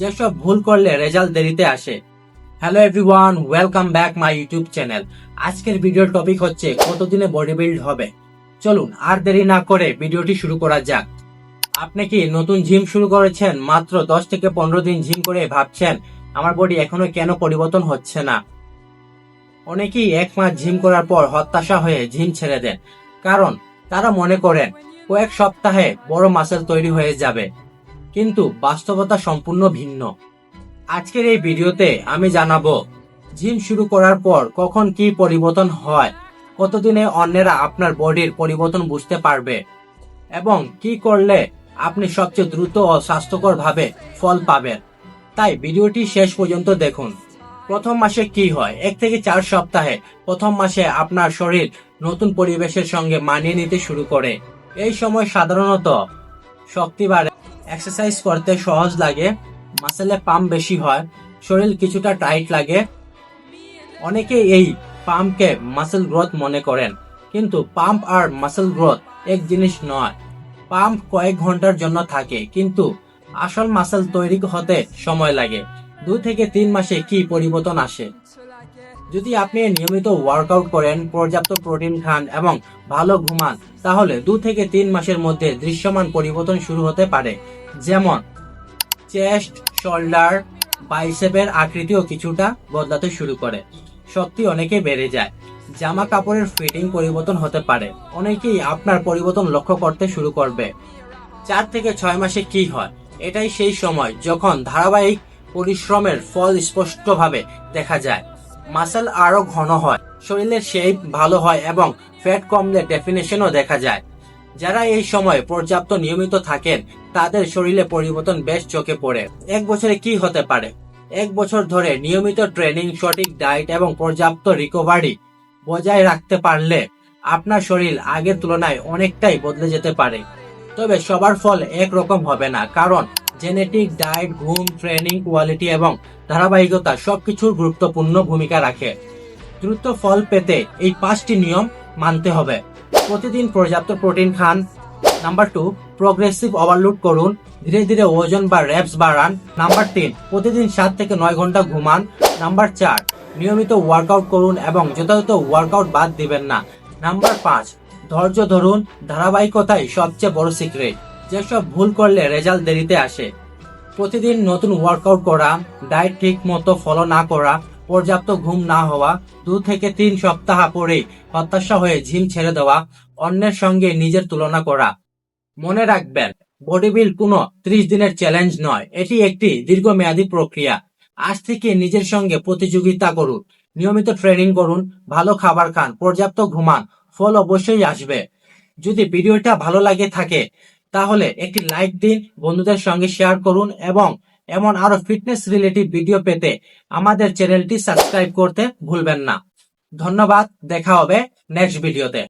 যেসব ভুল করলে রেজাল্ট দেরিতে আসে। Hello everyone, welcome back my YouTube channel. আজকের ভিডিওর টপিক হচ্ছে কতদিনে বডি বিল্ড হবে। চলুন আর দেরি না করে ভিডিওটি শুরু করা যাক। আপনি কি নতুন জিম শুরু করেছেন, মাত্র 10 থেকে 15 দিন জিম করে ভাবছেন আমার বডি এখনো কেন পরিবর্তন হচ্ছে না? অনেকেই 1 মাস জিম করার পর হতাশা হয়ে জিম ছেড়ে দেন, কারণ তারা মনে করেন কয়েক সপ্তাহে বড় মাসেল তৈরি হয়ে যাবে। কিন্তু বাস্তবতা সম্পূর্ণ ভিন্ন। আজকের এই ভিডিওতে আমি জানাবো জিম শুরু করার পর কখন কি পরিবর্তন হয়, কতদিনে অন্যেরা আপনার বডির পরিবর্তন বুঝতে পারবে এবং কি করলে আপনি সবচেয়ে দ্রুত ও স্বাস্থ্যকর ভাবে ফল পাবেন। তাই ভিডিওটি শেষ পর্যন্ত দেখুন। প্রথম মাসে কি হয়? 1 থেকে 4 সপ্তাহে প্রথম মাসে আপনার শরীর নতুন পরিবেশের সঙ্গে মানিয়ে নিতে শুরু করে। এই সময় সাধারণত শক্তি বাড়ে, এক্সারসাইজ করতে সহজ লাগে, মাসেলে পাম্প বেশি হয়, শরীর কিছুটা টাইট লাগে। অনেকে এই পাম্পকে মাসেল গ্রোথ মনে করেন, কিন্তু পাম্প আর মাসেল গ্রোথ এক জিনিস নয়। পাম্প কয়েক ঘন্টার জন্য থাকে, কিন্তু আসল মাসেল তৈরি হতে সময় লাগে। 2 থেকে 3 মাসে কি পরিবর্তন আসে? যদি আপনি নিয়মিত ওয়ার্কআউট করেন, পর্যাপ্ত প্রোটিন খান এবং ভালো ঘুমান, তাহলে 2 থেকে 3 মাসের মধ্যে দৃশ্যমান পরিবর্তন শুরু হতে পারে। যেমন চেস্ট, শোল্ডার, বাইসেপের আকৃতিও কিছুটা বদলাতে শুরু করে। শক্তি অনেকে বেড়ে যায়। জামা কাপড়ের ফিটিং পরিবর্তন হতে পারে। অনেকেই আপনার পরিবর্তন লক্ষ্য করতে শুরু করবে। 4 থেকে 6 মাসে কি হয়? এটাই সেই সময় যখন ধারাবাহিক পরিশ্রমের ফল স্পষ্টভাবে দেখা যায়। মাসেল আরো ঘন হয়, শরীরের শেপ ভালো হয় এবং ফ্যাট কমলে ডেফিনেশনও দেখা যায়। যারা এই সময় পর্যাপ্ত নিয়মিত থাকেন, তাদের শরীরে পরিবর্তন বেশ চোখে পড়ে। 1 বছরে কি হতে পারে? 1 বছর ধরে নিয়মিত ট্রেনিং, সঠিক ডায়েট এবং পর্যাপ্ত রিকভারি বজায় রাখতে পারলে আপনার শরীর আগের তুলনায় অনেকটাই বদলে যেতে পারে। তবে সবার ফল একরকম হবে না, কারণ জেনেটিক, ডায়েট, ঘুম, ট্রেনিং কোয়ালিটি এবং ধারাবাহিকতা সবকিছুর গুরুত্বপূর্ণ ভূমিকা রাখে। দ্রুত ফল পেতে এই 5টি নিয়ম মানতে হবে। প্রতিদিন পর্যাপ্ত প্রোটিন খান। নাম্বার 2, প্রোগ্রেসিভ ওভারলোড করুন, ধীরে ধীরে ওজন বা রেপস বাড়ান। নাম্বার 3, প্রতিদিন 7 থেকে 9 ঘন্টা ঘুমান। নাম্বার 4, নিয়মিত ওয়ার্কআউট করুন এবং যথাযথ ওয়ার্কআউট বাদ দিবেন না। নাম্বার 5, ধৈর্য ধরুন, ধারাবাহিকতাই সবচেয়ে বড় সিক্রেট। যেসব ভুল করলে রেজাল্ট দেরিতে আসে: প্রতিদিন নতুন ওয়ার্কআউট করা, ডায়েট ঠিক মতো ফলো না করা, পর্যাপ্ত ঘুম না হওয়া, 2 থেকে 3 সপ্তাহ পরেই হতাশা হয়ে জিম ছেড়ে দেওয়া, অন্যের সঙ্গে নিজের তুলনা করা। মনে রাখবেন, বডি বিল্ড কোনো 30 দিনের চ্যালেঞ্জ নয়, এটি একটি দীর্ঘমেয়াদী প্রক্রিয়া। আজ থেকে নিজের সঙ্গে প্রতিযোগিতা করুন, নিয়মিত ট্রেনিং করুন, ভালো খাবার খান, পর্যাপ্ত ঘুমান, ফল অবশ্যই আসবে। যদি ভিডিওটা ভালো লাগে থাকে তাহলে একটি লাইক দিন, বন্ধুদের সঙ্গে শেয়ার করুন এবং এমন আরো ফিটনেস রিলেটেড ভিডিও পেতে আমাদের চ্যানেলটি সাবস্ক্রাইব করতে ভুলবেন না। ধন্যবাদ, দেখা হবে নেক্সট ভিডিওতে।